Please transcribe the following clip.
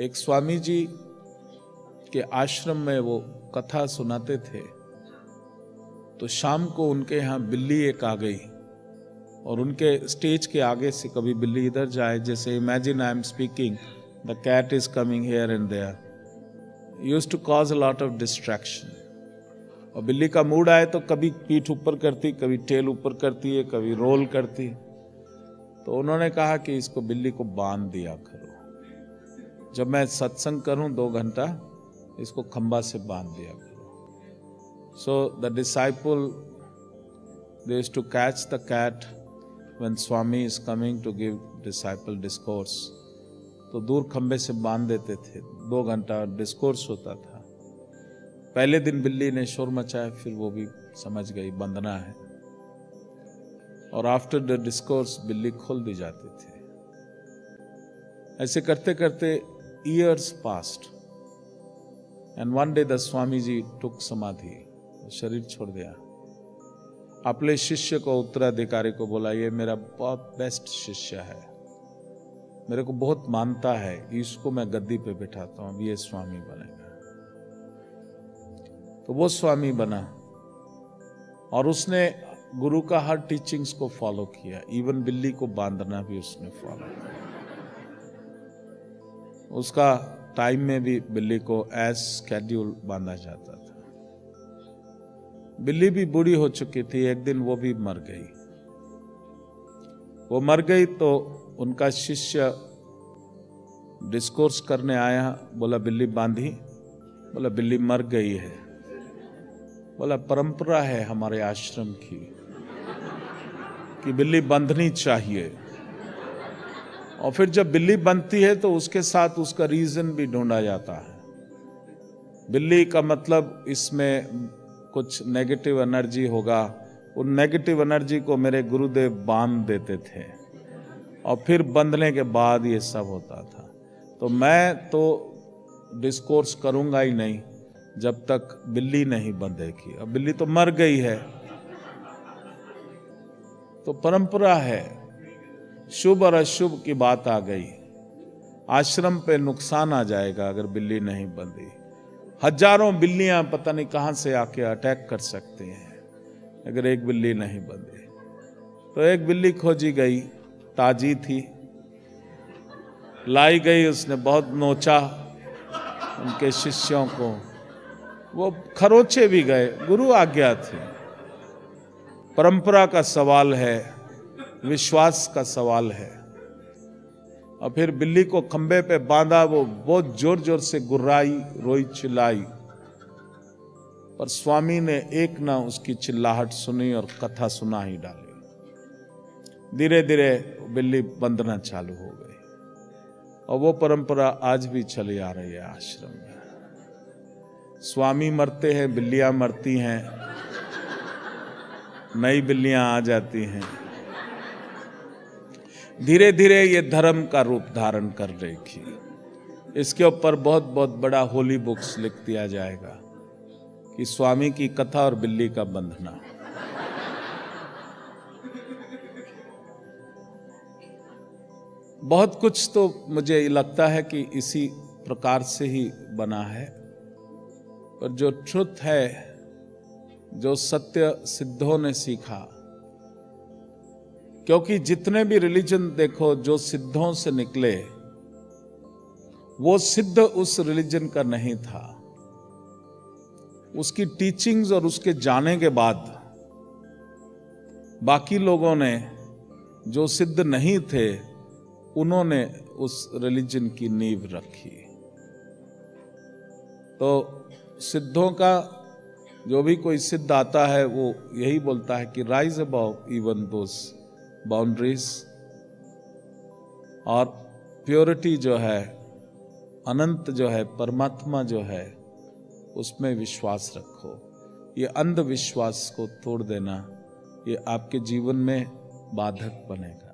एक स्वामी जी के आश्रम में वो कथा सुनाते थे, तो शाम को उनके यहाँ बिल्ली एक आ गई और उनके स्टेज के आगे से कभी बिल्ली इधर जाए, जैसे imagine I am speaking, the cat is coming here and there, used to cause a lot of distraction. और बिल्ली का मूड आए तो कभी पीठ ऊपर करती, कभी टेल ऊपर करती है, कभी रोल करती। तो उन्होंने कहा कि इसको बिल्ली को बांध दिया करो, जब मैं सत्संग करूं 2 घंटा इसको खंबा से बांध दिया करो। So the disciple they used to catch the cat when swami is coming to give disciple discourse. तो दूर खंबे से बांध देते थे, 2 घंटा डिस्कोर्स होता था। पहले दिन बिल्ली ने शोर मचाया, फिर वो भी समझ गई बंधना है, और आफ्टर द डिस्कोर्स बिल्ली खोल दी जाती थी। ऐसे करते करते years passed and one day the Swami ji took समाधि, शरीर छोड़ दिया। अपने शिष्य को, उत्तराधिकारी को बोला, ये मेरा बहुत बेस्ट शिष्य है, मेरे को बहुत मानता है, इसको मैं गद्दी पे बिठाता हूं, अब ये स्वामी बनेगा। तो वो स्वामी बना और उसने गुरु का हर टीचिंग्स को फॉलो किया, इवन बिल्ली को बांधना भी उसने फॉलो किया। उसका टाइम में भी बिल्ली को एज स्केड्यूल बांधा जाता था। बिल्ली भी बूढ़ी हो चुकी थी, एक दिन वो भी मर गई। वो मर गई तो उनका शिष्य डिस्कोर्स करने आया, बोला बिल्ली बांधी? बोला बिल्ली मर गई है। बोला परंपरा है हमारे आश्रम की कि बिल्ली बंधनी चाहिए, और फिर जब बिल्ली बनती है तो उसके साथ उसका रीजन भी ढूंढा जाता है। बिल्ली का मतलब इसमें कुछ नेगेटिव एनर्जी होगा, उन नेगेटिव एनर्जी को मेरे गुरुदेव बांध देते थे, और फिर बंधने के बाद ये सब होता था। तो मैं तो डिस्कोर्स करूंगा ही नहीं जब तक बिल्ली नहीं बंधेगी। अब बिल्ली तो मर गई है, तो परंपरा है, शुभ और अशुभ की बात आ गई। आश्रम पे नुकसान आ जाएगा अगर बिल्ली नहीं बंधी। हजारों बिल्लियां पता नहीं कहां से आके अटैक कर सकती हैं अगर एक बिल्ली नहीं बंधी। तो एक बिल्ली खोजी गई, ताजी थी, लाई गई, उसने बहुत नोचा उनके शिष्यों को, वो खरोचे भी गए, गुरु आज्ञा थी। परंपरा का सवाल है, विश्वास का सवाल है। और फिर बिल्ली को खंबे पे बांधा, वो बहुत जोर जोर से गुर्राई, रोई, चिल्लाई, पर स्वामी ने एक ना उसकी चिल्लाहट सुनी और कथा सुना ही डाली। धीरे धीरे बिल्ली बंधना चालू हो गई, और वो परंपरा आज भी चली आ रही है आश्रम में। स्वामी मरते हैं, बिल्लियां मरती हैं, नई बिल्लियां आ जाती हैं। धीरे धीरे ये धर्म का रूप धारण कर लेगी। इसके ऊपर बहुत बहुत बड़ा होली बुक्स लिख दिया जाएगा कि स्वामी की कथा और बिल्ली का बंधना। बहुत कुछ तो मुझे लगता है कि इसी प्रकार से ही बना है, पर जो ट्रुथ है, जो सत्य सिद्धों ने सीखा, क्योंकि जितने भी रिलीजन देखो जो सिद्धों से निकले, वो सिद्ध उस रिलीजन का नहीं था। उसकी टीचिंग्स और उसके जाने के बाद बाकी लोगों ने, जो सिद्ध नहीं थे, उन्होंने उस रिलीजन की नींव रखी। तो सिद्धों का, जो भी कोई सिद्ध आता है वो यही बोलता है कि राइज अबव इवन दोस बाउंड्रीज, और प्योरिटी जो है, अनंत जो है, परमात्मा जो है, उसमें विश्वास रखो। ये अंधविश्वास को तोड़ देना, ये आपके जीवन में बाधक बनेगा।